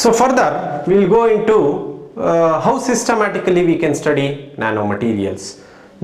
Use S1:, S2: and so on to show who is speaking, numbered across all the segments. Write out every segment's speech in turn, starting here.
S1: So further we will go into how systematically we can study nanomaterials.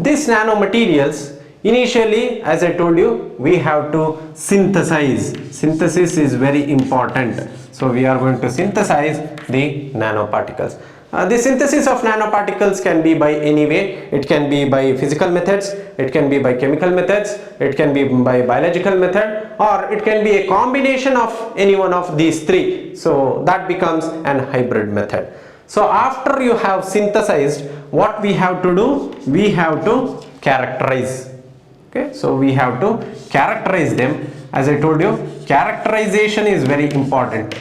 S1: These nanomaterials, initially, as I told you, we have to synthesize. Synthesis is very important. So we are going to synthesize the nanoparticles. The synthesis of nanoparticles can be by any way. It can be by physical methods, it can be by chemical methods, it can be by biological method, or it can be a combination of any one of these three. So that becomes an hybrid method. So after you have synthesized, what we have to do? We have to characterize. Okay, so we have to characterize them. As I told you, characterization is very important.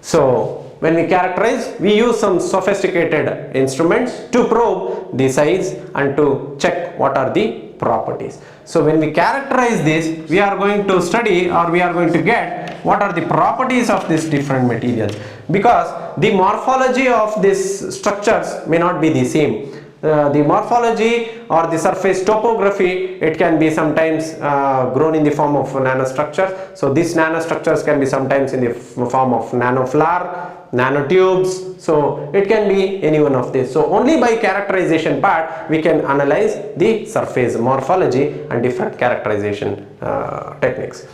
S1: So when we characterize, we use some sophisticated instruments to probe the size and to check what are the properties. So when we characterize this, we are going to study, or we are going to get what are the properties of these different materials, because the morphology of these structures may not be the same. The morphology or the surface topography, it can be sometimes grown in the form of nanostructures. So these nanostructures can be sometimes in the form of nanoflower, nanotubes. So it can be any one of these. So only by characterization part we can analyze the surface morphology and different characterization techniques.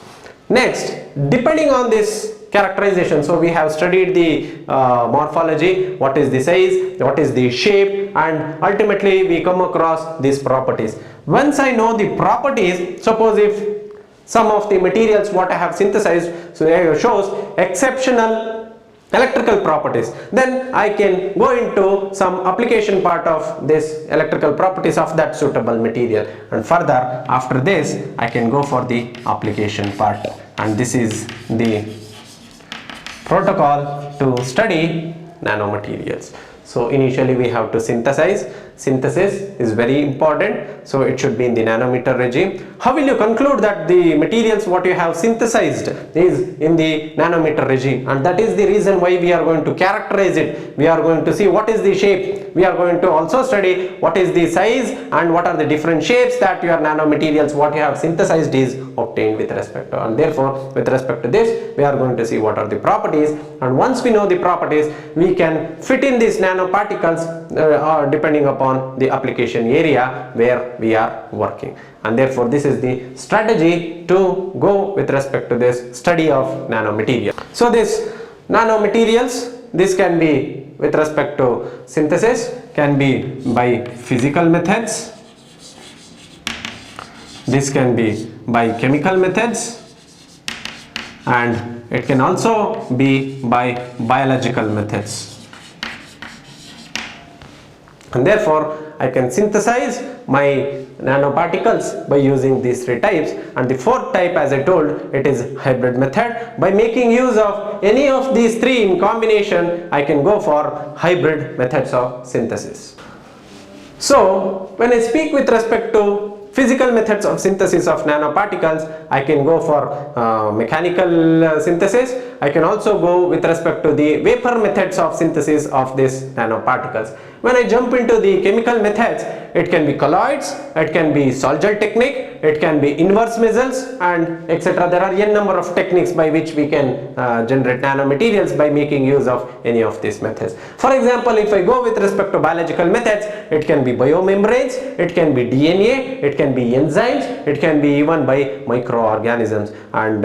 S1: Next, depending on this characterization, so we have studied the morphology, what is the size, what is the shape, and ultimately we come across these properties. Once I know the properties, suppose if some of the materials what I have synthesized, so it shows exceptional electrical properties, then I can go into some application part of this electrical properties of that suitable material, and further after this I can go for the application part, and this is the protocol to study nanomaterials. So initially we have to synthesize. Synthesis is very important, so it should be in the nanometer regime. How will you conclude that the materials what you have synthesized is in the nanometer regime? And that is the reason why we are going to characterize it. We are going to see what is the shape. We are going to also study what is the size and what are the different shapes that your nanomaterials what you have synthesized is obtained with respect to. And therefore with respect to this we are going to see what are the properties, and once we know the properties we can fit in these nanoparticles depending upon the application area where we are working. And therefore this is the strategy to go with respect to this study of nanomaterial. So this nanomaterials, this can be with respect to synthesis, can be by physical methods, this can be by chemical methods, and it can also be by biological methods. And therefore I can synthesize my nanoparticles by using these three types. And the fourth type, as I told, it is hybrid method. By making use of any of these three in combination, I can go for hybrid methods of synthesis. So when I speak with respect to physical methods of synthesis of nanoparticles, I can go for mechanical synthesis. I can also go with respect to the vapor methods of synthesis of these nanoparticles. When I jump into the chemical methods, it can be colloids, it can be Sol-Gel technique, it can be inverse measures, and etc. There are n number of techniques by which we can generate nanomaterials by making use of any of these methods. For example, if I go with respect to biological methods, it can be biomembranes, it can be DNA, it can be enzymes, it can be even by microorganisms. And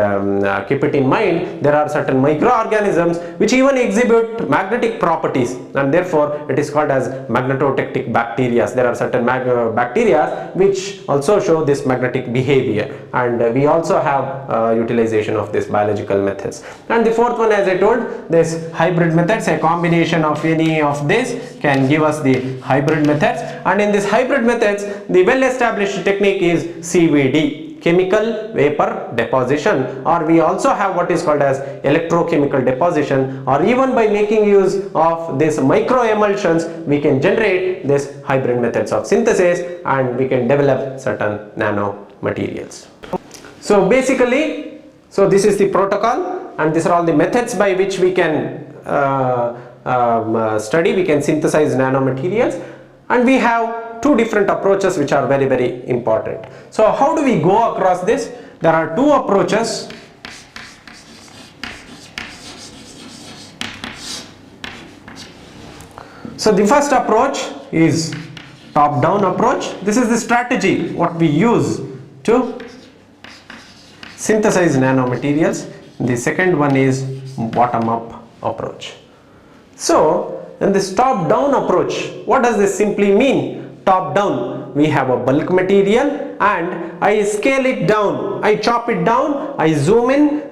S1: keep it in mind, there are certain microorganisms which even exhibit magnetic properties, and therefore it is called as magnetotectic bacteria. There are certain bacteria which also show this magnetic behavior, and we also have utilization of this biological methods. And the fourth one, as I told, this hybrid methods, a combination of any of this can give us the hybrid methods. And in this hybrid methods, the well established technique is CVD, chemical vapor deposition, or we also have what is called as electrochemical deposition, or even by making use of this micro emulsions we can generate this hybrid methods of synthesis, and we can develop certain nanomaterials. So basically, so this is the protocol, and these are all the methods by which we can study, we can synthesize nanomaterials. And we have two different approaches which are very, very important. So how do we go across this? There are two approaches. So the first approach is top-down approach. This is the strategy what we use to synthesize nanomaterials. The second one is bottom-up approach. So in this top-down approach, what does this simply mean? Top-down, we have a bulk material and I scale it down, I chop it down, I zoom in,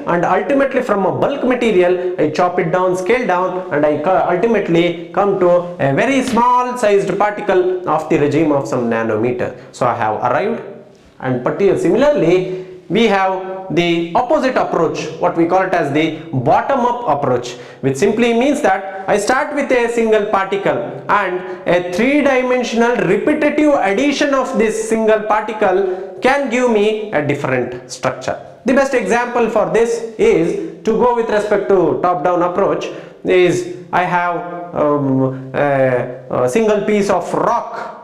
S1: and ultimately from a bulk material I chop it down, scale down, and I ultimately come to a very small sized particle of the regime of some nanometer. So I have arrived, and similarly we have the opposite approach, what we call it as the bottom-up approach, which simply means that I start with a single particle and a three-dimensional repetitive addition of this single particle can give me a different structure. The best example for this is, to go with respect to top-down approach, is I have a single piece of rock,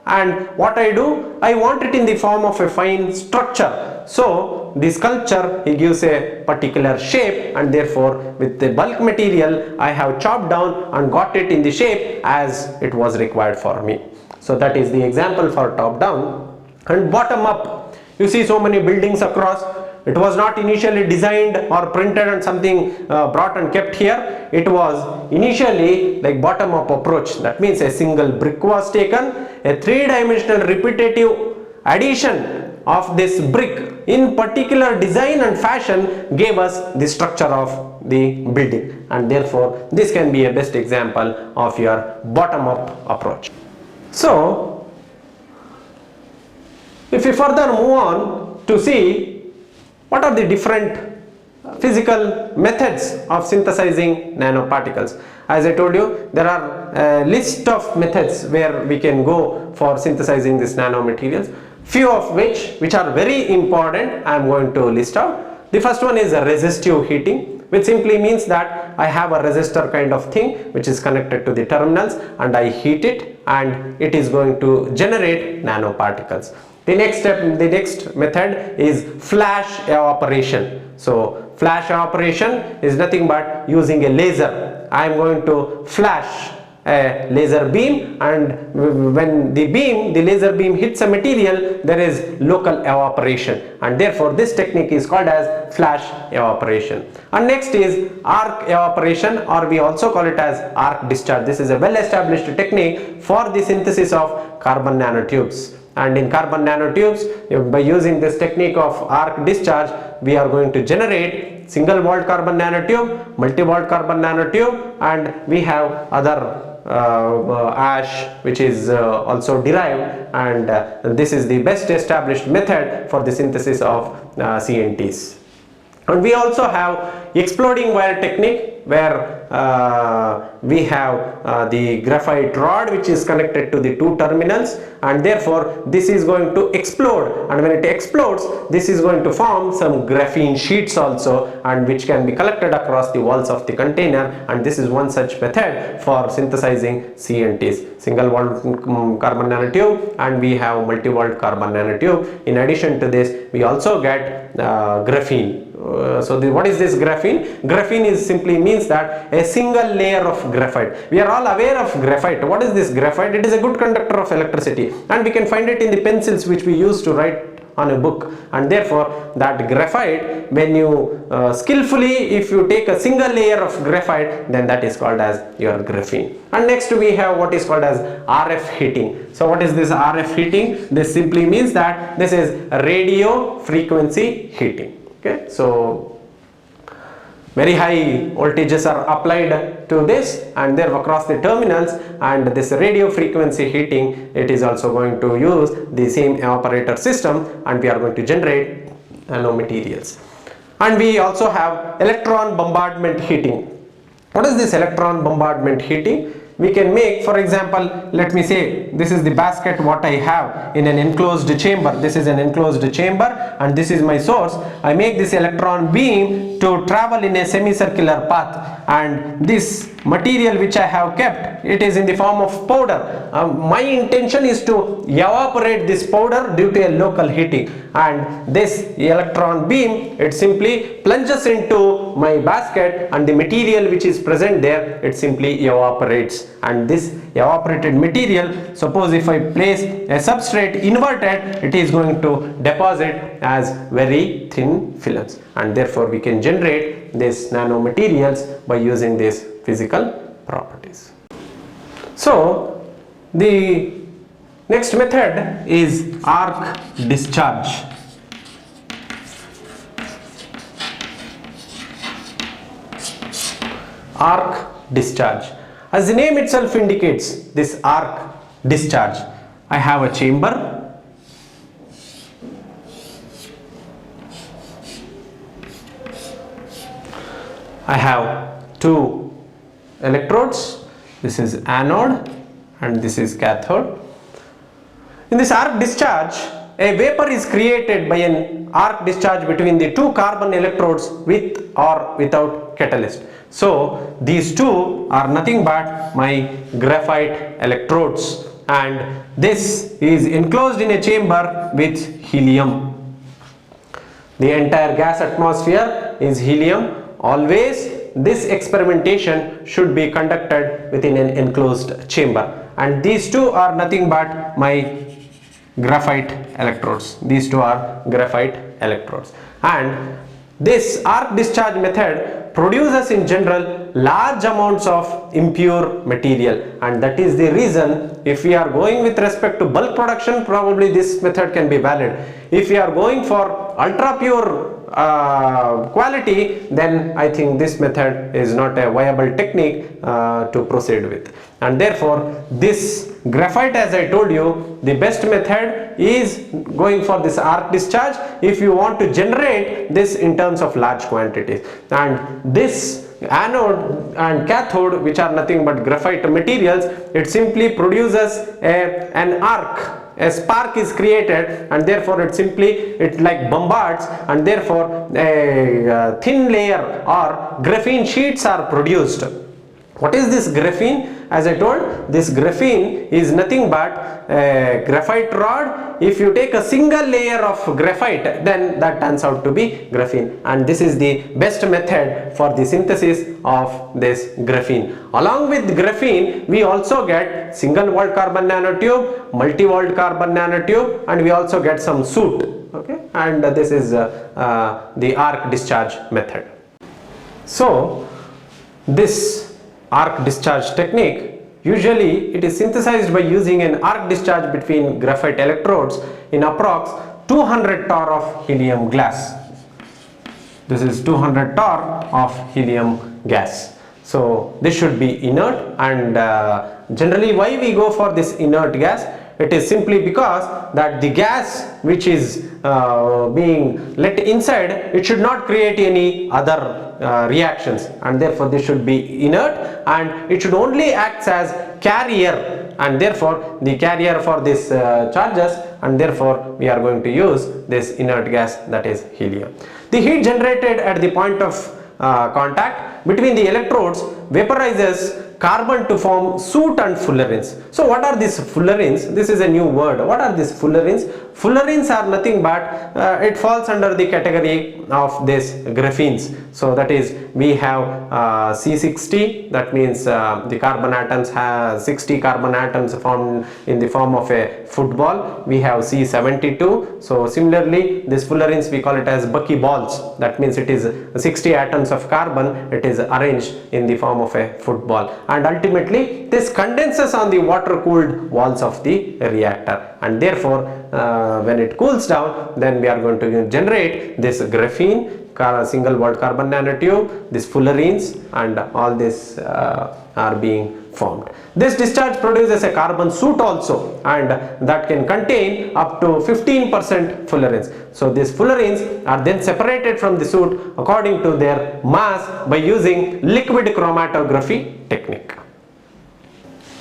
S1: and what I do, I want it in the form of a fine structure. So the sculpture, it gives a particular shape, and therefore with the bulk material I have chopped down and got it in the shape as it was required for me. So that is the example for top down. And bottom up, you see so many buildings across. It was not initially designed or printed and something brought and kept here. It was initially like bottom up approach. That means a single brick was taken, a three-dimensional repetitive addition of this brick in particular design and fashion gave us the structure of the building, and therefore this can be a best example of your bottom up approach. So if we further move on to see what are the different physical methods of synthesizing nanoparticles. As I told you, there are a list of methods where we can go for synthesizing these nanomaterials. Few of which are very important, I am going to list out. The first one is a resistive heating, which simply means that I have a resistor kind of thing which is connected to the terminals, and I heat it and it is going to generate nanoparticles. The next step, the next method is flash evaporation. So flash evaporation is nothing but using a laser. I am going to flash a laser beam, and when the laser beam hits a material, there is local evaporation, and therefore this technique is called as flash evaporation. And next is arc evaporation, or we also call it as arc discharge. This is a well established technique for the synthesis of carbon nanotubes. And in carbon nanotubes, by using this technique of arc discharge, we are going to generate single walled carbon nanotube, multi-walled carbon nanotube, and we have other ash which is also derived, and this is the best established method for the synthesis of CNTs. And we also have exploding wire technique, where we have the graphite rod which is connected to the two terminals, and therefore this is going to explode, and when it explodes, this is going to form some graphene sheets also, and which can be collected across the walls of the container, and this is one such method for synthesizing CNTs, single walled carbon nanotube, and we have multi-walled carbon nanotube. In addition to this, we also get graphene. What is this graphene? Graphene is simply means that a single layer of graphite. We are all aware of graphite. What is this graphite? It is a good conductor of electricity, and we can find it in the pencils which we use to write on a book, and therefore that graphite, when you skillfully, if you take a single layer of graphite, then that is called as your graphene. And next we have what is called as RF heating. So what is this RF heating? This simply means that this is radio frequency heating. Okay, so very high voltages are applied to this, and there across the terminals, and this radio frequency heating, it is also going to use the same evaporator system, and we are going to generate nanomaterials. And we also have electron bombardment heating. What is this electron bombardment heating? We can make, for example, let me say this is the basket what I have in an enclosed chamber. This is an enclosed chamber, and this is my source. I make this electron beam to travel in a semicircular path, and this material which I have kept, it is in the form of powder. My intention is to evaporate this powder due to a local heating, and this electron beam, it simply plunges into my basket, and the material which is present there, it simply evaporates. and this evaporated material, suppose if I place a substrate inverted, it is going to deposit as very thin films, and therefore we can generate these nanomaterials by using these physical properties. So the next method is arc discharge. Arc discharge. As the name itself indicates, this arc discharge, I have a chamber, I have two electrodes, this is anode and this is cathode. In this arc discharge, a vapor is created by an arc discharge between the two carbon electrodes with or without catalyst. So these two are nothing but my graphite electrodes, and this is enclosed in a chamber with helium. The entire gas atmosphere is helium. Always this experimentation should be conducted within an enclosed chamber, and these two are nothing but my graphite electrodes. These two are graphite electrodes, and this arc discharge method produces in general large amounts of impure material, and that is the reason if we are going with respect to bulk production, probably this method can be valid. If we are going for ultra pure quality, then I think this method is not a viable technique to proceed with, and therefore this graphite, as I told you, the best method is going for this arc discharge if you want to generate this in terms of large quantities. And this anode and cathode, which are nothing but graphite materials, it simply produces an arc. A spark is created, and therefore it like bombards, and therefore a thin layer or graphene sheets are produced. What is this graphene? As I told, this graphene is nothing but a graphite rod. If you take a single layer of graphite, then that turns out to be graphene, and this is the best method for the synthesis of this graphene. Along with graphene, we also get single walled carbon nanotube, multi-walled carbon nanotube, and we also get some soot. Okay, and this is the arc discharge method. So this arc discharge technique, usually it is synthesized by using an arc discharge between graphite electrodes in approx 200 torr of helium gas. This is 200 torr of helium gas. So this should be inert, and generally why we go for this inert gas? It is simply because that the gas which is being let inside, it should not create any other reactions, and therefore this should be inert, and it should only act as carrier, and therefore the carrier for this charges, and therefore we are going to use this inert gas, that is helium. The heat generated at the point of contact between the electrodes vaporizes carbon to form soot and fullerenes. So what are these fullerenes? This is a new word. What are these fullerenes? Fullerenes are nothing but it falls under the category of this graphenes. So that is, we have C60, that means the carbon atoms have 60 carbon atoms formed in the form of a football. We have C72. So similarly, these fullerenes we call it as buckyballs. That means it is 60 atoms of carbon, it is arranged in the form of a football, and ultimately this condenses on the water cooled walls of the reactor, and therefore when it cools down, then we are going to generate this graphene, single walled carbon nanotube, these fullerenes, and all this are being formed. This discharge produces a carbon soot also, and that can contain up to 15% fullerenes. So these fullerenes are then separated from the soot according to their mass by using liquid chromatography technique.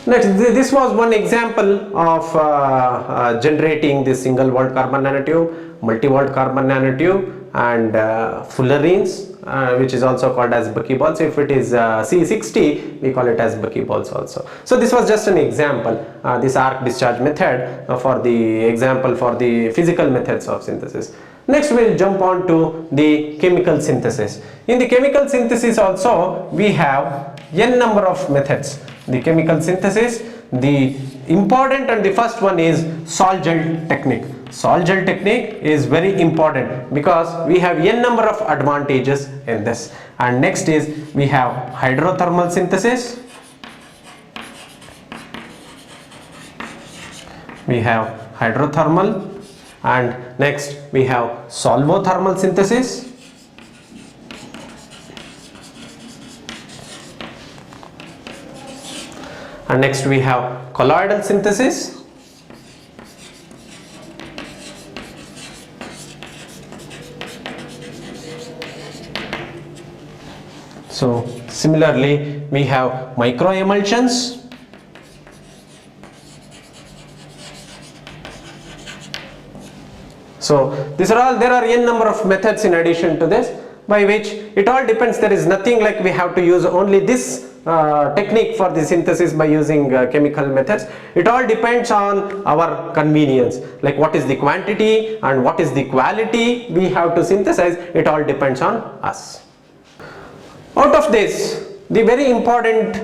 S1: Next, this was one example of generating this single walled carbon nanotube, multi-walled carbon nanotube, and fullerenes, which is also called as buckyballs. If it is C60, we call it as buckyballs also. So this was just an example, this arc discharge method for the example for the physical methods of synthesis. Next we will jump on to the chemical synthesis. In the chemical synthesis also we have n number of methods. the chemical synthesis, the important and the first one is sol-gel technique. Sol-gel technique is very important because we have n number of advantages in this. And next is we have hydrothermal synthesis, we have hydrothermal, and next we have solvothermal synthesis, and next we have colloidal synthesis, so similarly we have microemulsions, so these are all, there are n number of methods in addition to this, by which it all depends. There is nothing like we have to use only this technique for the synthesis by using chemical methods. It all depends on our convenience, like what is the quantity and what is the quality we have to synthesize. It all depends on us. Out of this, the very important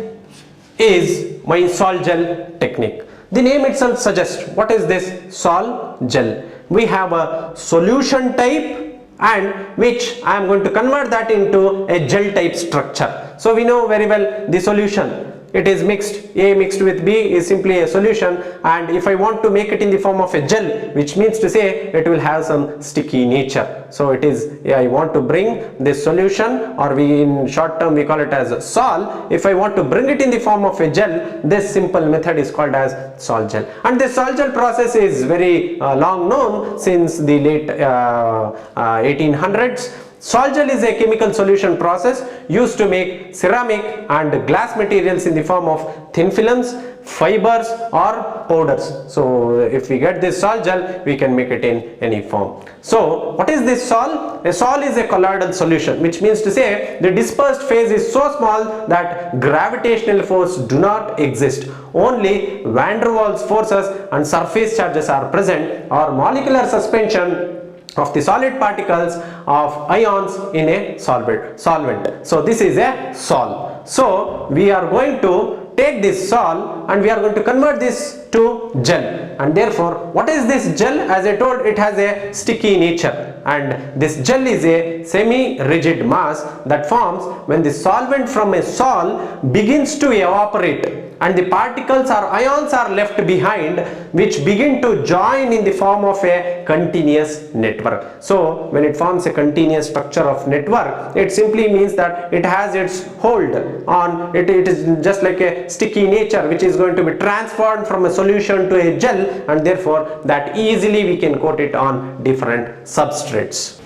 S1: is my sol-gel technique. The name itself suggests what is this sol-gel. We have a solution type and which I am going to convert that into a gel type structure. So we know very well the solution. It is mixed, A mixed with B is simply a solution, and if I want to make it in the form of a gel, which means to say it will have some sticky nature. So it is, I want to bring this solution, or we in short term we call it as sol. If I want to bring it in the form of a gel, this simple method is called as sol gel. And this sol gel process is very long known since the late 1800s. Sol gel is a chemical solution process used to make ceramic and glass materials in the form of thin films, fibers or powders. So if we get this sol gel, we can make it in any form. So what is this sol? A sol is a colloidal solution, which means to say the dispersed phase is so small that gravitational force do not exist. Only van der Waals forces and surface charges are present, or molecular suspension of the solid particles of ions in a solvent. So this is a sol. So we are going to take this sol and we are going to convert this to gel, and therefore what is this gel? As I told, it has a sticky nature, and this gel is a semi-rigid mass that forms when the solvent from a sol begins to evaporate and the particles or ions are left behind, which begin to join in the form of a continuous network. So when it forms a continuous structure of network, it simply means that it has its hold on it. It is just like a sticky nature which is going to be transformed from a solution to a gel, and therefore that easily we can coat it on different substrates.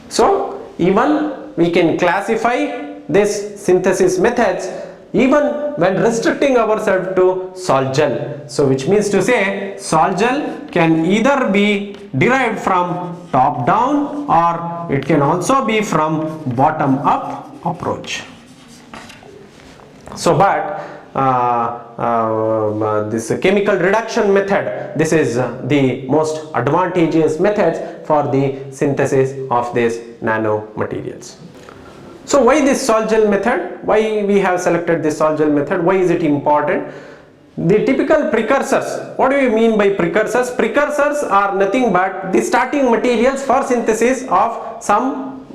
S1: So even we can classify this synthesis methods even when restricting ourselves to sol gel. So which means to say sol gel can either be derived from top down or it can also be from bottom up approach. So but this chemical reduction method, this is the most advantageous method for the synthesis of these nanomaterials. So why this sol gel method? Why we have selected this sol gel method? Why is it important? The typical precursors. What do you mean by precursors? Precursors are nothing but the starting materials for synthesis of some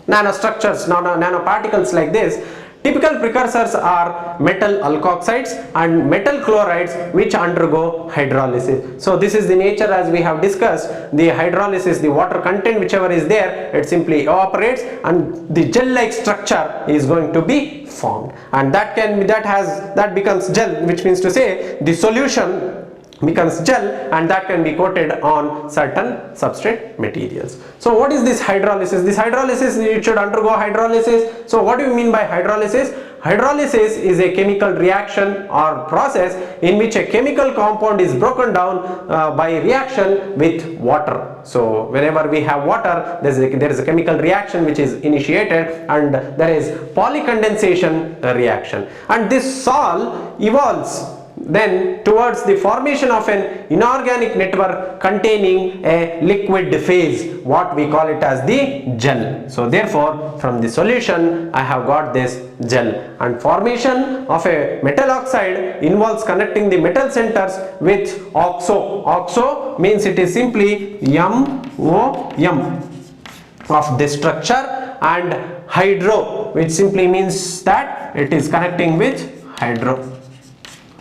S1: nanostructures, nanoparticles like this. Typical precursors are metal alkoxides and metal chlorides which undergo hydrolysis. So this is the nature, as we have discussed. The hydrolysis, the water content whichever is there, it simply evaporates and the gel-like structure is going to be formed, and that becomes gel, which means to say the solution becomes gel, and that can be coated on certain substrate materials. So what is this hydrolysis? This hydrolysis, it should undergo hydrolysis. So what do you mean by hydrolysis? Hydrolysis is a chemical reaction or process in which a chemical compound is broken down by reaction with water. So whenever we have water, there is a chemical reaction which is initiated, and there is polycondensation reaction, and this sol evolves then towards the formation of an inorganic network containing a liquid phase, what we call it as the gel. So therefore from the solution I have got this gel, and formation of a metal oxide involves connecting the metal centers with oxo. Oxo means it is simply MOM of this structure, and hydro, which simply means that it is connecting with hydro.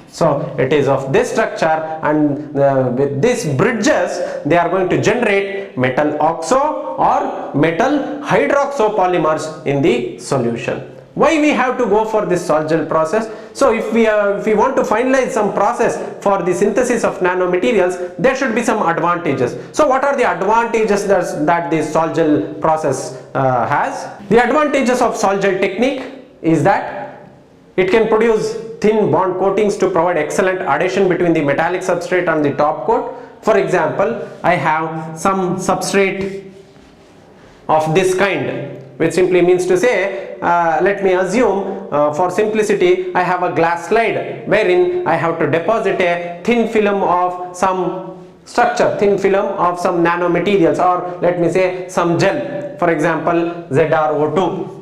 S1: So it is of this structure, and with these bridges they are going to generate metal oxo or metal hydroxo polymers in the solution. Why we have to go for this sol-gel process? So if we want to finalize some process for the synthesis of nanomaterials, there should be some advantages. So what are the advantages that this sol-gel process has? The advantages of sol-gel technique is that it can produce thin bond coatings to provide excellent adhesion between the metallic substrate and the top coat. For example, I have some substrate of this kind, which simply means to say, let me assume for simplicity I have a glass slide wherein I have to deposit a thin film of some structure, thin film of some nanomaterials, or let me say some gel, for example ZrO2,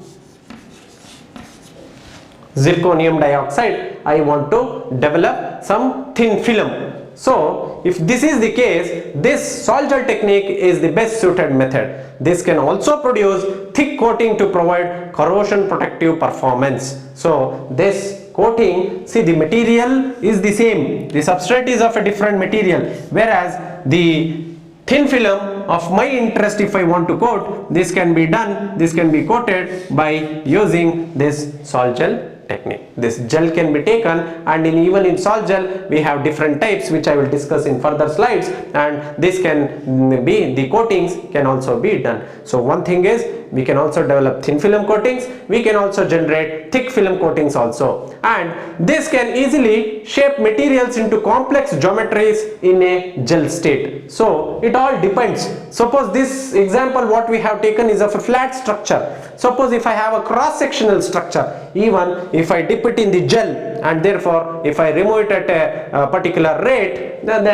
S1: zirconium dioxide. I want to develop some thin film. So if this is the case, this sol-gel technique is the best suited method. This can also produce thick coating to provide corrosion protective performance. So this coating, see, the material is the same, the substrate is of a different material, whereas the thin film of my interest, if I want to coat, this can be done, this can be coated by using this sol-gel technique. This gel can be taken, and even in sol-gel we have different types which I will discuss in further slides, and this can be, the coatings can also be done. So one thing is, we can also develop thin film coatings, we can also generate thick film coatings also, and this can easily shape materials into complex geometries in a gel state. So it all depends. Suppose this example what we have taken is of a flat structure. Suppose if I have a cross-sectional structure, even if I dip it in the gel, and therefore if I remove it at a particular rate, then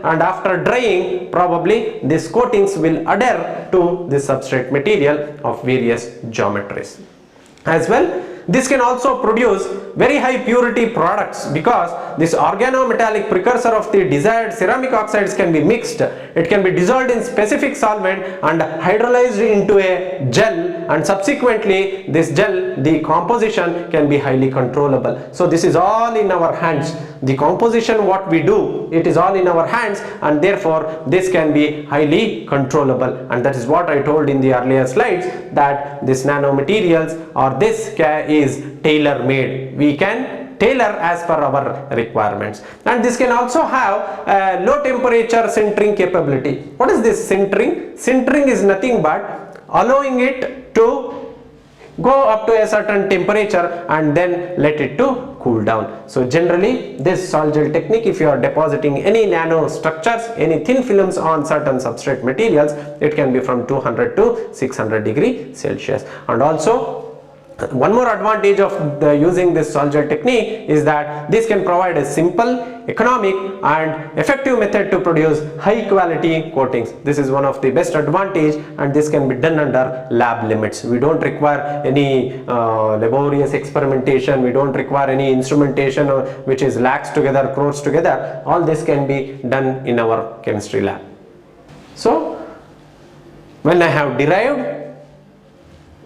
S1: and after drying, probably these coatings will adhere to the substrate material of various geometries. As well, this can also produce very high purity products, because this organometallic precursor of the desired ceramic oxides can be mixed. It can be dissolved in specific solvent and hydrolyzed into a gel, and subsequently this gel, the composition can be highly controllable. So this is all in our hands. The composition what we do, it is all in our hands, and therefore this can be highly controllable. And that is what I told in the earlier slides, that this nanomaterials or this is tailor made. We can tailor as per our requirements, and this can also have low temperature sintering capability. What is this sintering? Sintering is nothing but allowing it to go up to a certain temperature and then let it to cool down. So generally this sol-gel technique, if you are depositing any nano structures, any thin films on certain substrate materials, it can be from 200 to 600 degrees Celsius. And also one more advantage of using this sol-gel technique is that this can provide a simple, economic and effective method to produce high quality coatings. This is one of the best advantage, and this can be done under lab limits. We don't require any laborious experimentation, we don't require any instrumentation which is lax together, crores together. All this can be done in our chemistry lab. So when I have derived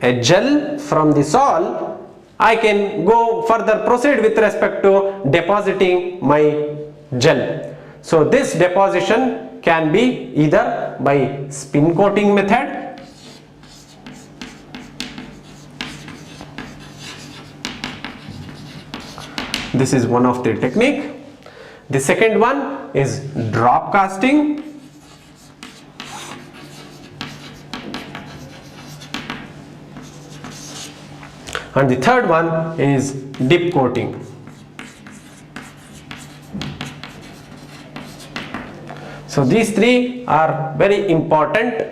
S1: a gel from the sol, I can go further proceed with respect to depositing my gel. So this deposition can be either by spin coating method, this is one of the technique. The second one is drop casting, and the third one is dip coating. So these three are very important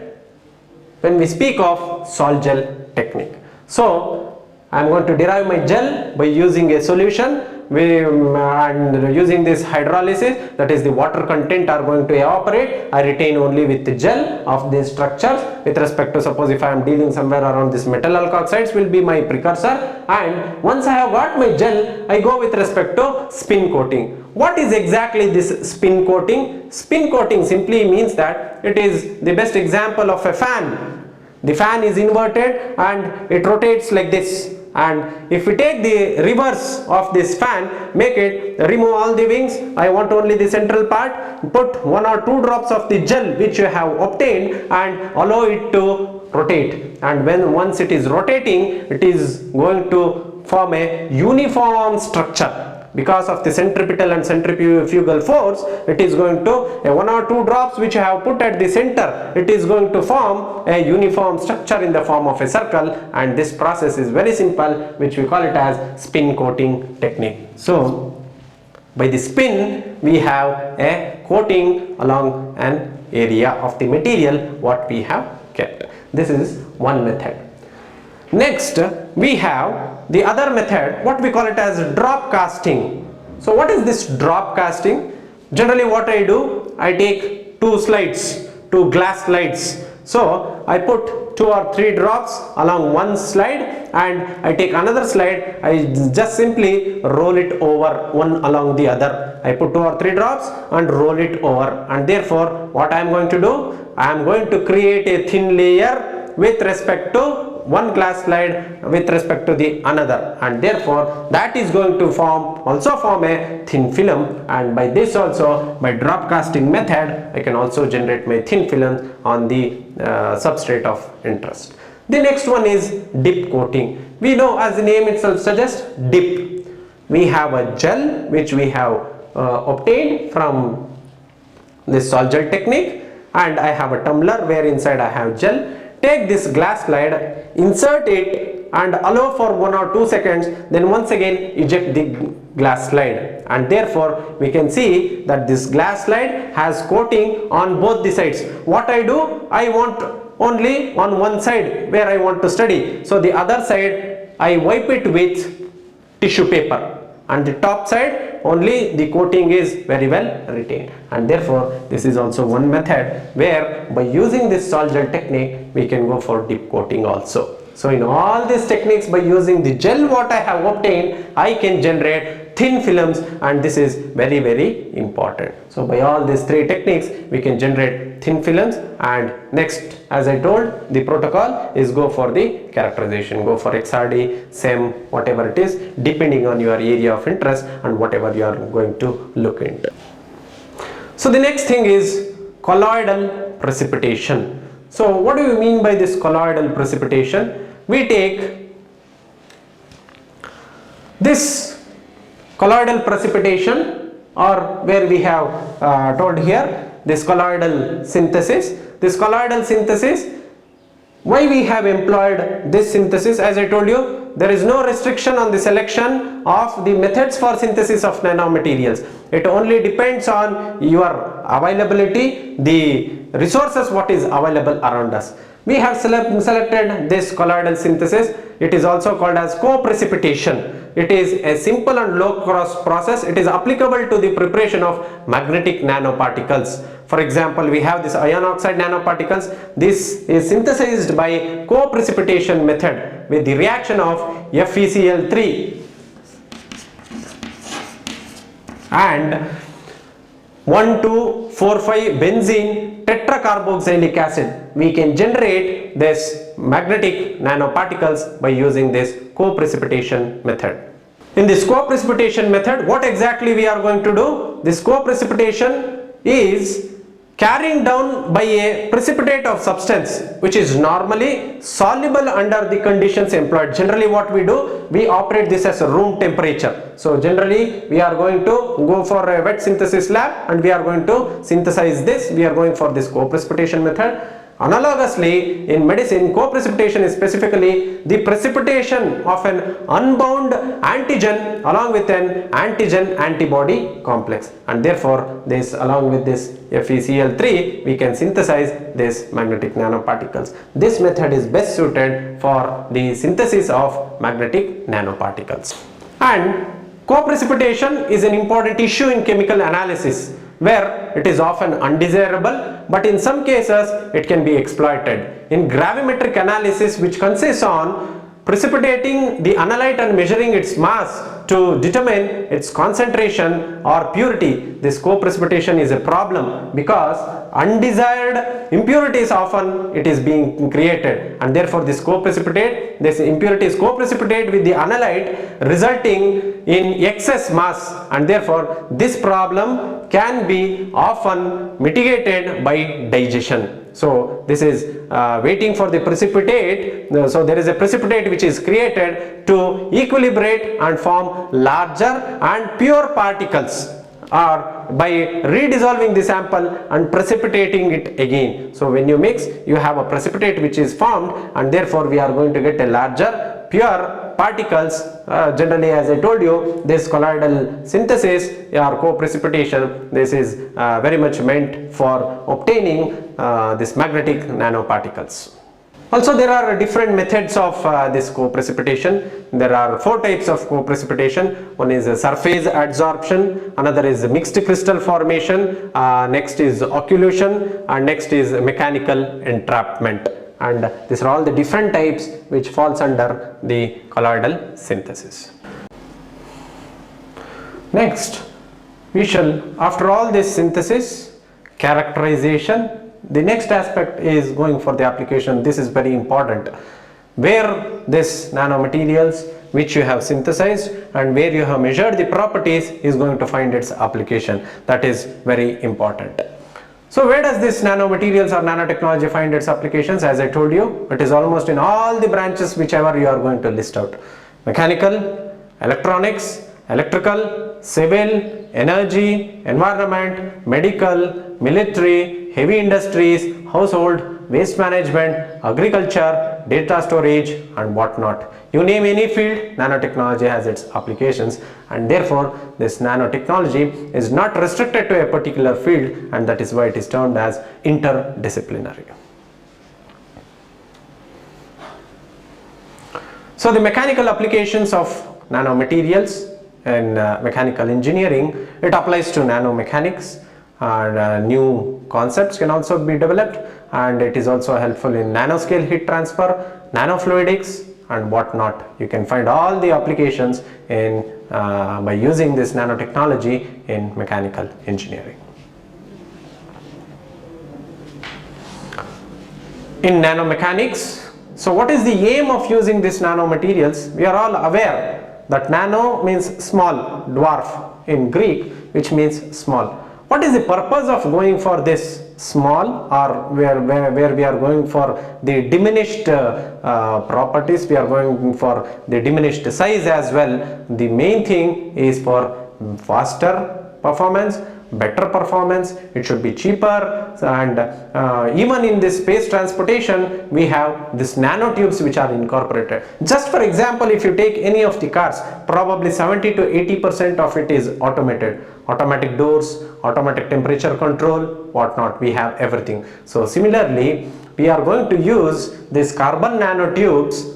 S1: when we speak of sol-gel technique. So I am going to derive my gel by using a solution, and using this hydrolysis, that is the water content are going to evaporate, I retain only with the gel of these structures. With respect to, suppose if I am dealing somewhere around this metal alkoxides will be my precursor, and once I have got my gel, I go with respect to spin coating. What is exactly this spin coating? Spin coating simply means that it is the best example of a fan. The fan is inverted and it rotates like this, and if we take the reverse of this fan, make it, remove all the wings, I want only the central part, put 1 or 2 drops of the gel which you have obtained and allow it to rotate, and once it is rotating, it is going to form a uniform structure. Because of the centripetal and centrifugal force, it is going to, 1 or 2 drops which I have put at the center, it is going to form a uniform structure in the form of a circle, and this process is very simple, which we call it as spin coating technique. So by the spin we have a coating along an area of the material what we have kept. This is one method. Next we have the other method, what we call it as drop casting. So what is this drop casting? Generally what I do, I take 2 glass slides. So I put 2 or 3 drops along one slide, and I take another slide, I just simply roll it over one along the other. I put 2 or 3 drops and roll it over, and therefore what I am going to do, I am going to create a thin layer with respect to one glass slide with respect to the another, and therefore that is going to also form a thin film, and by this also, by drop casting method, I can also generate my thin films on the substrate of interest. The next one is dip coating. We know, as the name itself suggests, dip. We have a gel which we have obtained from this sol gel technique, and I have a tumbler where inside I have gel. Take this glass slide, insert it and allow for 1 or 2 seconds, then once again eject the glass slide, and therefore we can see that this glass slide has coating on both the sides. What I do, I want only on one side where I want to study, so the other side I wipe it with tissue paper, and the top side only the coating is very well retained, and therefore this is also one method where by using this sol gel technique we can go for dip coating also. So in all these techniques, by using the gel what I have obtained, I can generate thin films, and this is very, very important. So by all these 3 techniques we can generate thin films, and next, as I told, the protocol is go for the characterization, go for XRD, SEM, whatever it is, depending on your area of interest and whatever you are going to look into. So the next thing is colloidal precipitation. So what do you mean by this colloidal precipitation? We take this colloidal precipitation, or where we have told here this colloidal synthesis. This colloidal synthesis, why we have employed this synthesis? As I told you, there is no restriction on the selection of the methods for synthesis of nanomaterials. It only depends on your availability, the resources what is available around us. We have selected this colloidal synthesis. It is also called as co-precipitation. It is a simple and low cost process. It is applicable to the preparation of magnetic nanoparticles. For example, we have this iron oxide nanoparticles. This is synthesized by co-precipitation method with the reaction of FeCl3 and 1,2,4,5 benzene tetracarboxylic acid. We can generate this magnetic nanoparticles by using this co-precipitation method. In this co-precipitation method, what exactly we are going to do? This co-precipitation is carrying down by a precipitate of substance which is normally soluble under the conditions employed. Generally what we do, we operate this as a room temperature. So generally we are going to go for a wet synthesis lab and we are going to synthesize this. We are going for this co-precipitation method. Analogously, in medicine, co-precipitation is specifically the precipitation of an unbound antigen along with an antigen-antibody complex, and therefore this, along with this FeCl3, we can synthesize this magnetic nanoparticles. This method is best suited for the synthesis of magnetic nanoparticles. And Co-precipitation is an important issue in chemical analysis where it is often undesirable, but in some cases it can be exploited. In gravimetric analysis, which consists on precipitating the analyte and measuring its mass to determine its concentration or purity, this co-precipitation is a problem because undesired impurities often it is being created, and therefore this impurities co-precipitate with the analyte, resulting in excess mass, and therefore this problem can be often mitigated by digestion. So this is waiting for the precipitate. So there is a precipitate which is created to equilibrate and form larger and pure particles, or by redissolving the sample and precipitating it again. So when you mix, you have a precipitate which is formed, and therefore we are going to get a larger pure particles. Generally, as I told you, this colloidal synthesis or co-precipitation, this is very much meant for obtaining this magnetic nanoparticles. Also, there are different methods of this co-precipitation. There are 4 types of co-precipitation. One is surface adsorption, another is mixed crystal formation, next is occlusion, and next is mechanical entrapment. And these are all the different types which falls under the colloidal synthesis. Next, we shall, after all this synthesis, characterization, the next aspect is going for the application. This is very important, where this nanomaterials which you have synthesized and where you have measured the properties is going to find its application. That is very important. So where does this nanomaterials or nanotechnology find its applications? As I told you, it is almost in all the branches whichever you are going to list out. Mechanical, electronics, electrical, civil, energy, environment, medical, military, heavy industries, household, waste management, agriculture, data storage and whatnot. You name any field, nanotechnology has its applications, and therefore this nanotechnology is not restricted to a particular field, and that is why it is termed as interdisciplinary. So the mechanical applications of nanomaterials in mechanical engineering, it applies to nanomechanics, and new concepts can also be developed, and it is also helpful in nanoscale heat transfer, nanofluidics and whatnot. You can find all the applications in by using this nanotechnology in mechanical engineering. In nanomechanics, so what is the aim of using these nanomaterials? We are all aware that nano means small, dwarf in Greek, which means small. What is the purpose of going for this small, or where we are going for the diminished properties, we are going for the diminished size as well? The main thing is for faster performance, better performance, it should be cheaper, and even in this space transportation we have this nanotubes which are incorporated. Just for example, if you take any of the cars, probably 70 to 80% of it is automated. Automatic doors, automatic temperature control, whatnot, we have everything. So similarly, we are going to use these carbon nanotubes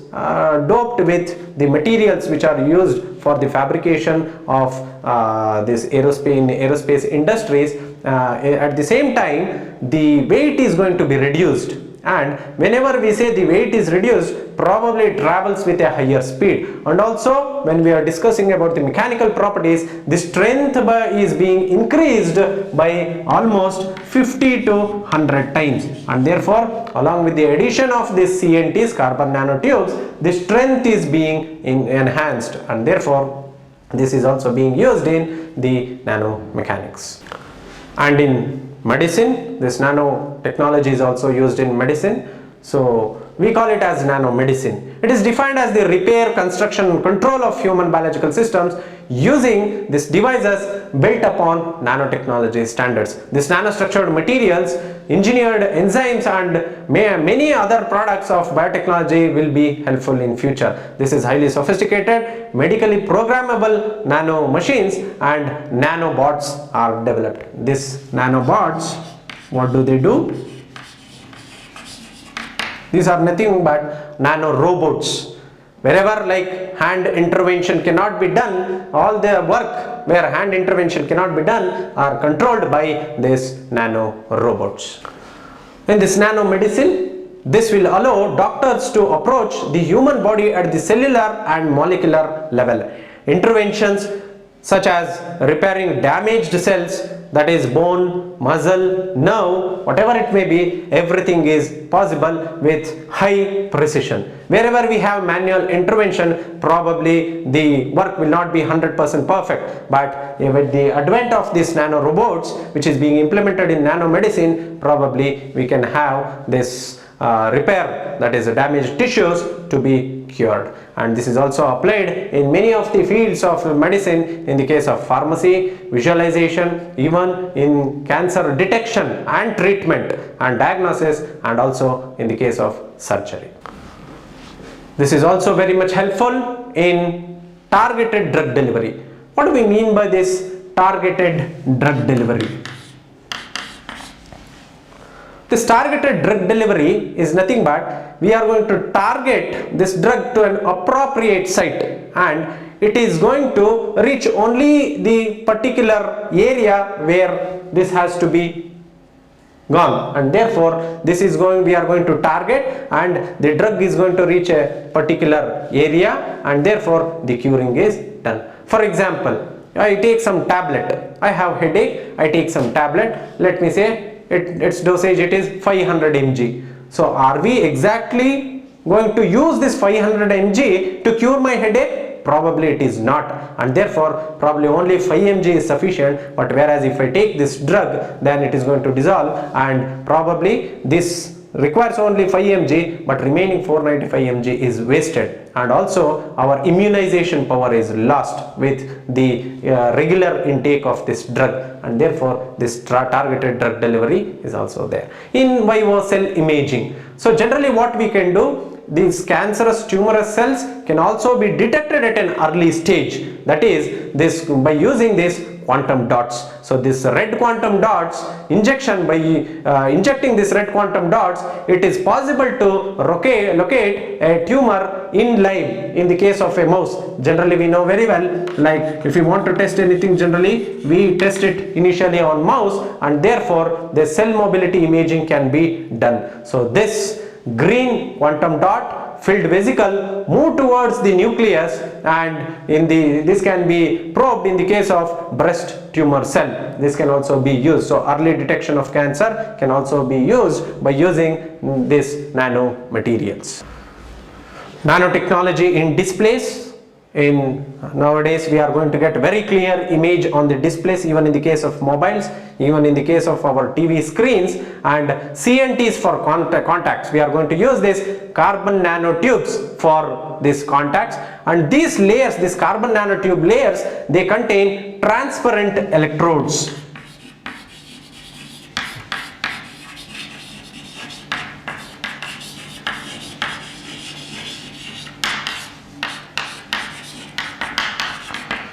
S1: doped with the materials which are used for the fabrication of this aerospace industries. At the same time, the weight is going to be reduced, and whenever we say the weight is reduced, probably it travels with a higher speed. And also, when we are discussing about the mechanical properties, the strength is being increased by almost 50 to 100 times, and therefore along with the addition of these CNTs, carbon nanotubes, the strength is being enhanced, and therefore this is also being used in the nanomechanics. And in medicine, this nanotechnology is also used in medicine, so we call it as nanomedicine. It is defined as the repair, construction and control of human biological systems using these devices built upon nanotechnology standards. These nanostructured materials, engineered enzymes and many other products of biotechnology will be helpful in future. This is highly sophisticated, medically programmable nano machines, and nanobots are developed. These nanobots, what do? These are nothing but nano robots. Wherever, like hand intervention cannot be done, all the work where hand intervention cannot be done are controlled by these nano robots. In this nanomedicine, this will allow doctors to approach the human body at the cellular and molecular level. Interventions such as repairing damaged cells, that is bone, muscle, nerve, whatever it may be, everything is possible with high precision. Wherever we have manual intervention, probably the work will not be 100% perfect, but with the advent of these nano robots which is being implemented in nanomedicine, probably we can have this repair, that is damaged tissues, to be cured. And this is also applied in many of the fields of medicine, in the case of pharmacy, visualization, even in cancer detection and treatment and diagnosis, and also in the case of surgery. This is also very much helpful in targeted drug delivery. What do we mean by this targeted drug delivery? This targeted drug delivery is nothing but we are going to target this drug to an appropriate site, and it is going to reach only the particular area where this has to be gone, and therefore this is we are going to target, and the drug is going to reach a particular area, and therefore the curing is done. For example, I take some tablet, I have headache, I take some tablet, let me say its dosage it is 500 mg. So are we exactly going to use this 500 mg to cure my headache? Probably it is not, and therefore probably only 5 mg is sufficient. But whereas if I take this drug, then it is going to dissolve, and probably this requires only 5 mg, but remaining 495 mg is wasted, and also our immunization power is lost with the regular intake of this drug, and therefore this targeted drug delivery is also there. In vivo cell imaging, so generally what we can do, these cancerous tumorous cells can also be detected at an early stage, that is this by using this quantum dots. So this red quantum dots injection, by injecting this red quantum dots, it is possible to locate a tumor in live. In the case of a mouse, generally we know very well, like if you want to test anything, generally we test it initially on mouse, and therefore the cell mobility imaging can be done. So this green quantum dot filled vesicle move towards the nucleus, and this can be probed in the case of breast tumor cell. This can also be used. So early detection of cancer can also be used by using these nano materials. Nanotechnology in displays. Nowadays we are going to get very clear image on the displays, even in the case of mobiles, even in the case of our TV screens, and CNTs for contacts. We are going to use this carbon nanotubes for these contacts, and these layers, these carbon nanotube layers, they contain transparent electrodes.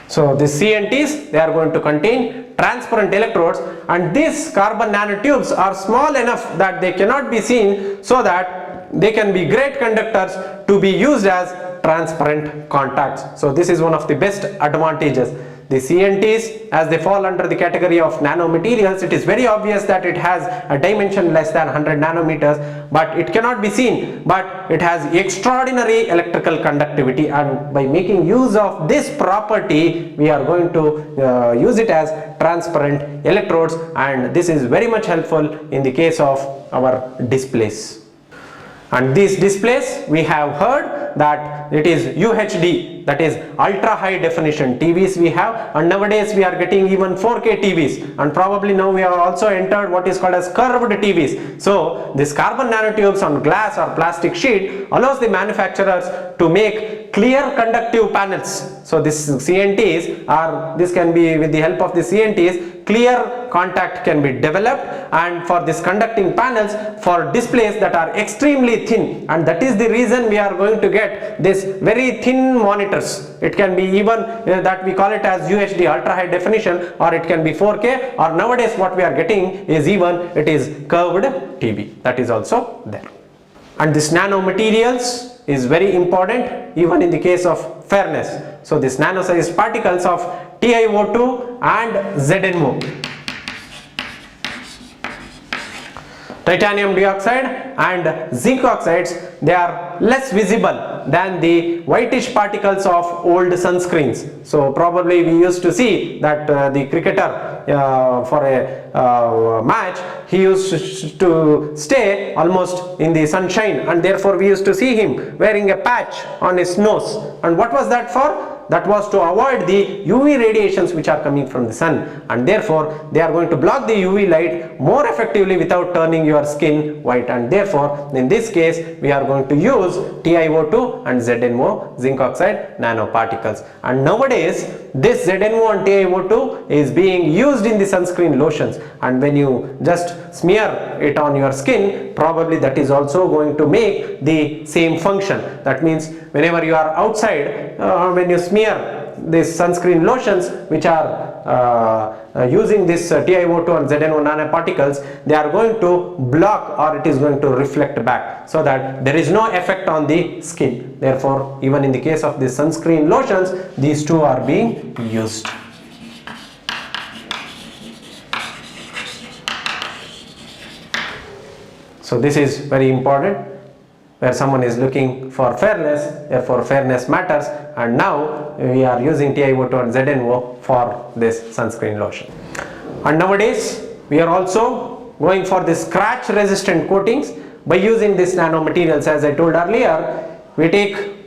S1: So these CNTs, they are going to contain transparent electrodes, and these carbon nanotubes are small enough that they cannot be seen, so that they can be great conductors to be used as transparent contacts. So this is one of the best advantages. The CNTs, as they fall under the category of nanomaterials, it is very obvious that it has a dimension less than 100 nanometers, but it cannot be seen, but it has extraordinary electrical conductivity, and by making use of this property, we are going to use it as transparent electrodes, and this is very much helpful in the case of our displays. And these displays, we have heard that it is UHD, that is ultra high definition TVs we have, and nowadays we are getting even 4K TVs, and probably now we have also entered what is called as curved TVs. So this carbon nanotubes on glass or plastic sheet allows the manufacturers to make clear conductive panels. So this CNTs are, this can be with the help of the CNTs, clear contact can be developed, and for this conducting panels for displays that are extremely thin, and that is the reason we are going to get this very thin monitors. It can be even that we call it as UHD, ultra high definition, or it can be 4K, or nowadays what we are getting is even it is curved TV, that is also there. And this nanomaterials is very important even in the case of fairness. So this nano sized particles of TiO2 and ZnO, titanium dioxide and zinc oxides, they are less visible than the whitish particles of old sunscreens. So probably we used to see that the cricketer for a match, he used to stay almost in the sunshine, and therefore we used to see him wearing a patch on his nose. And what was that for? That was to avoid the UV radiations which are coming from the sun, and therefore they are going to block the UV light more effectively without turning your skin white. And therefore in this case we are going to use TiO2 and ZnO, zinc oxide nanoparticles. And nowadays this ZnO and TiO2 is being used in the sunscreen lotions, and when you just smear it on your skin, probably that is also going to make the same function. That means whenever you are outside, when you smear these sunscreen lotions which are using this TiO2 and ZnO nanoparticles, they are going to block, or it is going to reflect back, so that there is no effect on the skin. Therefore even in the case of the sunscreen lotions, these two are being used. So this is very important, where someone is looking for fairness, therefore fairness matters, and now we are using TiO2 and ZnO for this sunscreen lotion. And nowadays we are also going for the scratch resistant coatings by using these nanomaterials. As I told earlier, we take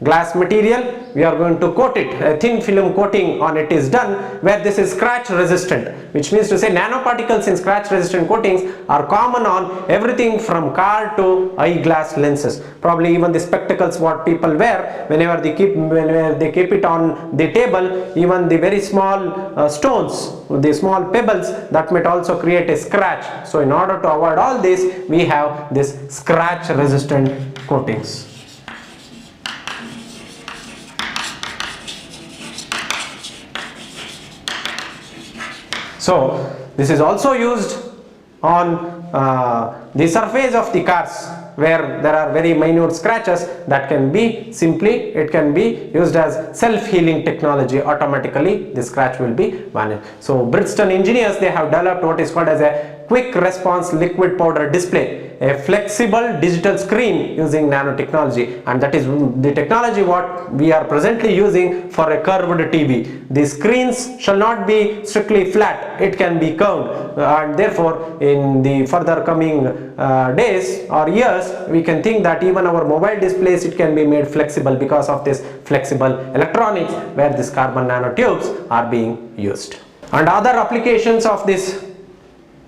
S1: glass material, we are going to coat it, a thin film coating on it is done, where this is scratch resistant, which means to say nanoparticles in scratch resistant coatings are common on everything from car to eyeglass lenses. Probably even the spectacles what people wear, whenever they keep it on the table, even the very small stones, the small pebbles, that might also create a scratch. So in order to avoid all this, we have this scratch resistant coatings. So this is also used on the surface of the cars, where there are very minute scratches that can be simply, it can be used as self-healing technology. Automatically the scratch will be vanished. So Bridgestone engineers, they have developed what is called as a quick response liquid powder display, a flexible digital screen using nanotechnology, and that is the technology what we are presently using for a curved TV. The screens shall not be strictly flat, it can be curved, and therefore in the further coming days or years, we can think that even our mobile displays, it can be made flexible because of this flexible electronics, where these carbon nanotubes are being used. And other applications of this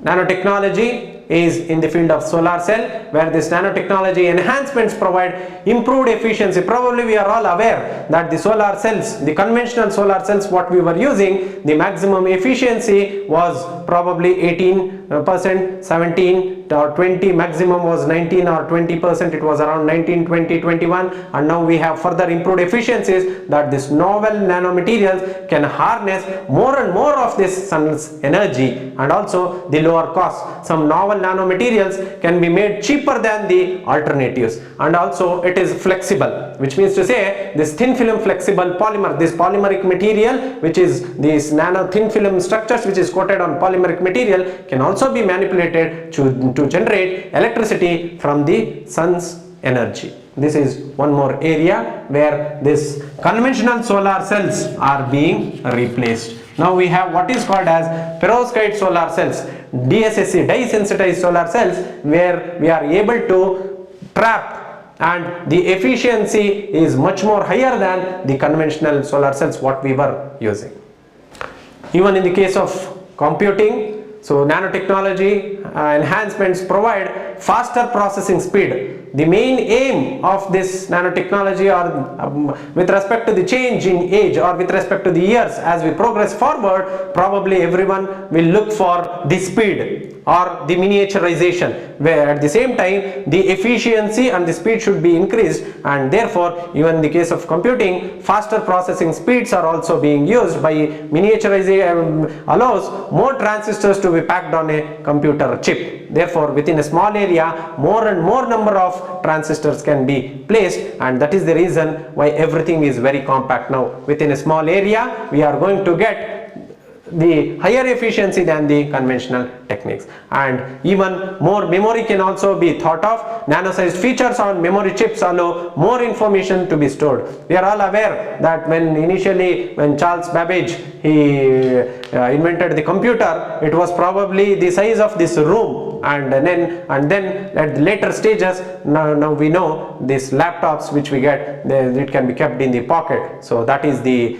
S1: nanotechnology is in the field of solar cell, where this nanotechnology enhancements provide improved efficiency. Probably we are all aware that the solar cells, the conventional solar cells what we were using, the maximum efficiency was probably 18%, 17 or 20, maximum was 19 or 20%, it was around 19, 20, 21, and now we have further improved efficiencies that this novel nanomaterials can harness more and more of this sun's energy, and also the lower cost. Some novel nanomaterials can be made cheaper than the alternatives, and also it is flexible, which means to say this thin film flexible polymer, this polymeric material, which is these nano thin film structures which is coated on polymeric material, can also be manipulated to generate electricity from the sun's energy. This is one more area where this conventional solar cells are being replaced. Now we have what is called as perovskite solar cells, DSSC, dye sensitized solar cells, where we are able to trap, and the efficiency is much more higher than the conventional solar cells what we were using. Even in the case of computing, so nanotechnology enhancements provide faster processing speed. The main aim of this nanotechnology, or with respect to the change in age, or with respect to the years as we progress forward, probably everyone will look for the speed. or the miniaturization, where at the same time the efficiency and the speed should be increased, and therefore even in the case of computing, faster processing speeds are also being used. By miniaturization allows more transistors to be packed on a computer chip. Therefore within a small area more and more number of transistors can be placed, and that is the reason why everything is very compact now. Within a small area we are going to get the higher efficiency than the conventional techniques, and even more memory can also be thought of. Nano-sized features on memory chips allow more information to be stored. We are all aware that when Charles Babbage invented the computer, it was probably the size of this room, and then at the later stages, now we know these laptops which we get, it can be kept in the pocket. So that is the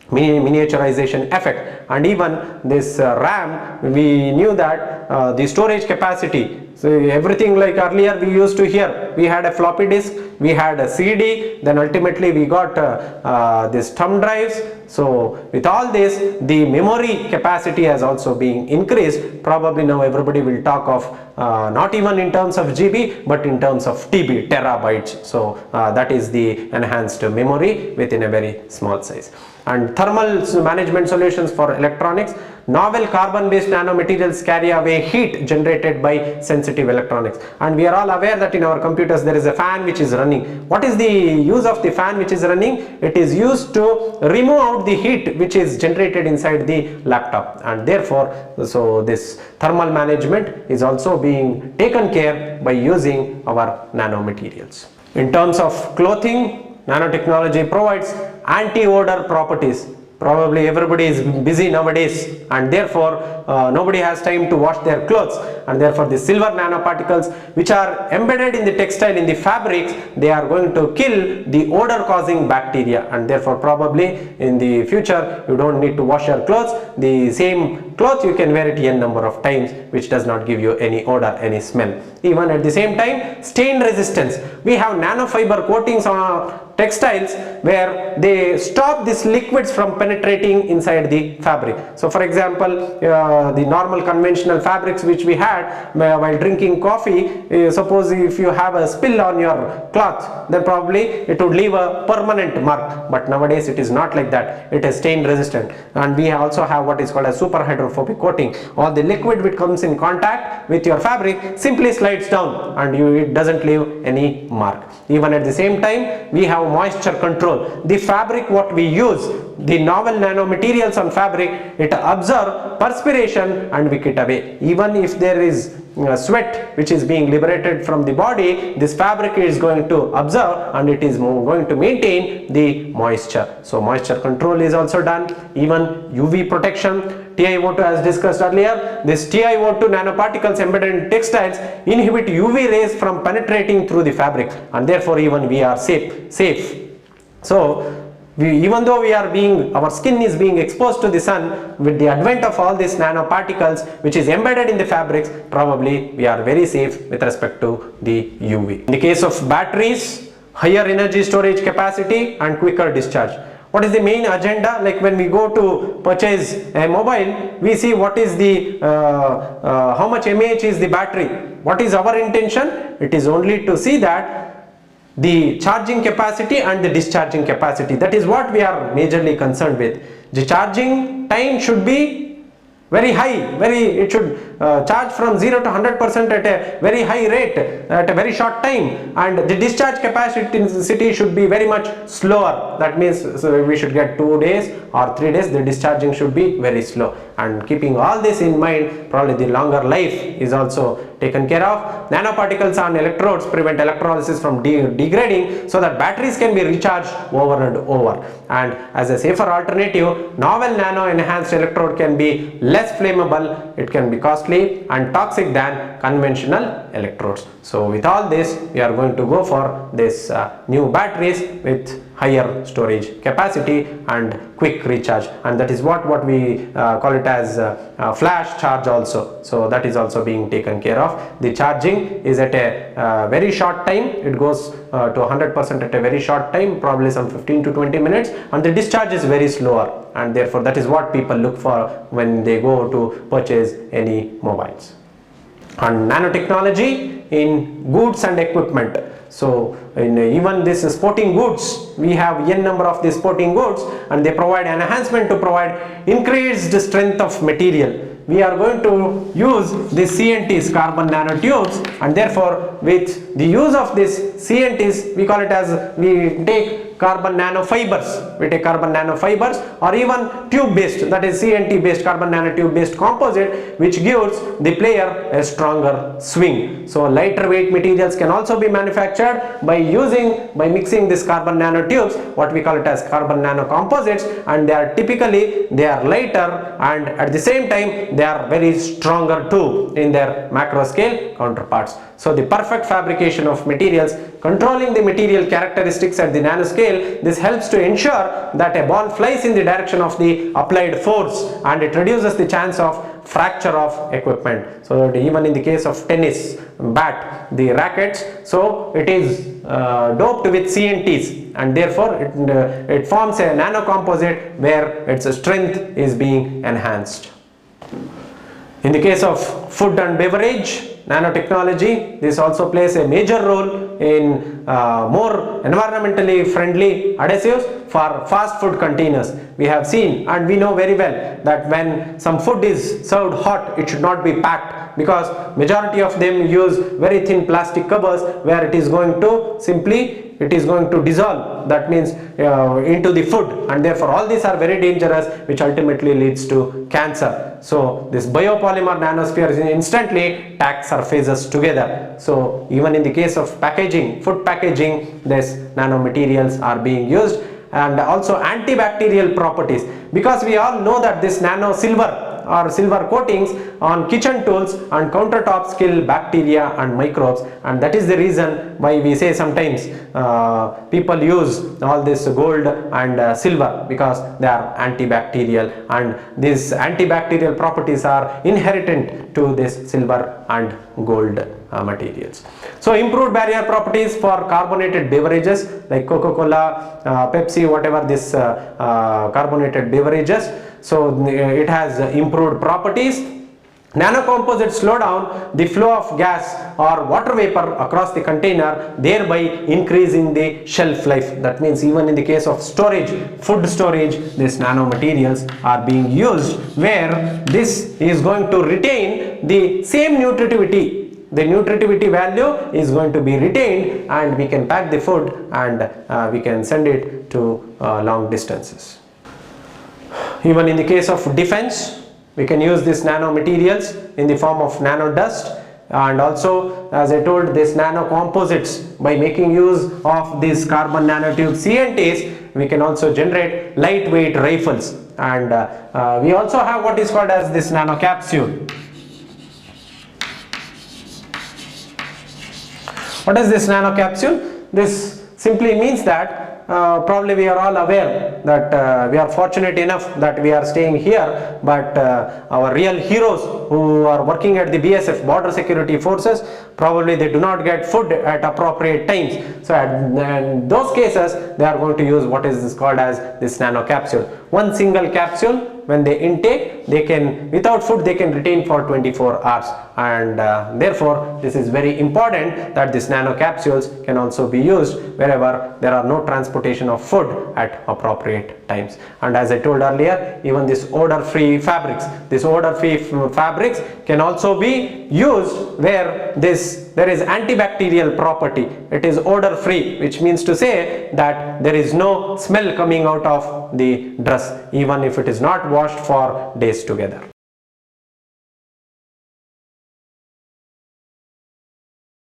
S1: miniaturization effect. And even this RAM, we knew that the storage capacity, so everything like earlier we used to hear, we had a floppy disk, we had a CD, then ultimately we got these thumb drives. So with all this, the memory capacity has also been increased. Probably now everybody will talk of not even in terms of GB, but in terms of TB, terabytes. So that is the enhanced memory within a very small size. And thermal management solutions for electronics. Novel carbon-based nanomaterials carry away heat generated by sensitive electronics. And we are all aware that in our computers there is a fan which is running. What is the use of the fan which is running? It is used to remove out the heat which is generated inside the laptop. And therefore, so this thermal management is also being taken care by using our nanomaterials. In terms of clothing, nanotechnology provides anti-odor properties. Probably everybody is busy nowadays, and therefore nobody has time to wash their clothes, and therefore the silver nanoparticles which are embedded in the textile, in the fabrics, they are going to kill the odor causing bacteria, and therefore probably in the future you don't need to wash your clothes. The same cloth you can wear it n number of times, which does not give you any odor, any smell. Even at the same time, stain resistance. We have nanofiber coatings on textiles where they stop these liquids from penetrating inside the fabric. So for example, the normal conventional fabrics which we had while drinking coffee, suppose if you have a spill on your cloth, then probably it would leave a permanent mark, but nowadays it is not like that. It is stain resistant, and we also have what is called a super hydrophobic coating. All the liquid which comes in contact with your fabric simply slides down, and it doesn't leave any mark. Even at the same time, we have moisture control. The fabric what we use, the novel nanomaterials on fabric, it absorb perspiration and wick it away. Even if there is sweat which is being liberated from the body, this fabric is going to absorb and it is going to maintain the moisture. So moisture control is also done. Even UV protection, TiO2 as discussed earlier, this TiO2 nanoparticles embedded in textiles inhibit UV rays from penetrating through the fabric, and therefore even we are safe. So even though our skin is being exposed to the sun, with the advent of all these nanoparticles which is embedded in the fabrics, probably we are very safe with respect to the UV. In the case of batteries, higher energy storage capacity and quicker discharge. What is the main agenda? Like when we go to purchase a mobile, we see what is the how much mAh is the battery. What is our intention? It is only to see that the charging capacity and the discharging capacity. That is what we are majorly concerned with. The charging time should be very high, it should charge from 0 to 100% at a very high rate at a very short time, and the discharge capacity should be very much slower. That means so we should get 2 days or 3 days, the discharging should be very slow. And keeping all this in mind, probably the longer life is also taken care of. Nanoparticles on electrodes prevent electrolysis from degrading, so that batteries can be recharged over and over. And as a safer alternative, novel nano enhanced electrode can be less flammable, it can be costly and toxic than conventional electrodes. So with all this, we are going to go for this new batteries with higher storage capacity and quick recharge, and that is what we call it as flash charge also. So that is also being taken care of. The charging is at a very short time. It goes to 100% at a very short time, probably some 15 to 20 minutes, and the discharge is very slower, and therefore that is what people look for when they go to purchase any mobiles. And nanotechnology in goods and equipment. So in even this sporting goods, we have n number of these sporting goods, and they provide enhancement to provide increased strength of material. We are going to use these CNTs, carbon nanotubes, and therefore with the use of this CNTs, we call it as, we take carbon nanofibers, or even tube based, that is CNT based, carbon nanotube based composite, which gives the player a stronger swing. So lighter weight materials can also be manufactured by mixing this carbon nanotubes, what we call it as carbon nanocomposites, and they are lighter, and at the same time they are very stronger too in their macro scale counterparts. So the perfect fabrication of materials, controlling the material characteristics at the nanoscale, this helps to ensure that a ball flies in the direction of the applied force, and it reduces the chance of fracture of equipment. So that even in the case of tennis bat, the rackets, so it is doped with CNTs, and therefore it forms a nanocomposite where its strength is being enhanced. In the case of food and beverage nanotechnology, this also plays a major role in more environmentally friendly adhesives for fast food containers. We have seen and we know very well that when some food is served hot, it should not be packed, because majority of them use very thin plastic covers where it is going to dissolve, that means into the food, and therefore all these are very dangerous, which ultimately leads to cancer. So this biopolymer nanosphere instantly tack surfaces together. So even in the case of packaging, food packaging, these nanomaterials are being used. And also antibacterial properties, because we all know that this nano silver or silver coatings on kitchen tools and countertops kill bacteria and microbes, and that is the reason why we say sometimes people use all this gold and silver, because they are antibacterial, and these antibacterial properties are inherent to this silver and gold materials. So improved barrier properties for carbonated beverages like Coca-Cola, Pepsi, whatever this carbonated beverages. So it has improved properties. Nanocomposites slow down the flow of gas or water vapor across the container, thereby increasing the shelf life. That means even in the case of storage, food storage, these nanomaterials are being used, where this is going to retain the same nutritivity. The nutritivity value is going to be retained, and we can pack the food and we can send it to long distances. Even in the case of defense, we can use these nanomaterials in the form of nano dust, and also, as I told, this nanocomposites, by making use of these carbon nanotube CNTs, we can also generate lightweight rifles. And we also have what is called as this nanocapsule. What is this nanocapsule? This simply means that probably we are all aware that we are fortunate enough that we are staying here, but our real heroes who are working at the BSF, Border Security Forces, probably they do not get food at appropriate times. So in those cases, they are going to use what is this called as this nanocapsule. One single capsule, when they intake, they can, without food, they can retain for 24 hours, and therefore this is very important that these nanocapsules can also be used wherever there are no transportation of food at appropriate times. And as I told earlier, even this odor-free fabrics, can also be used where there is antibacterial property. It is odor-free, which means to say that there is no smell coming out of the dress, even if it is not washed for days together.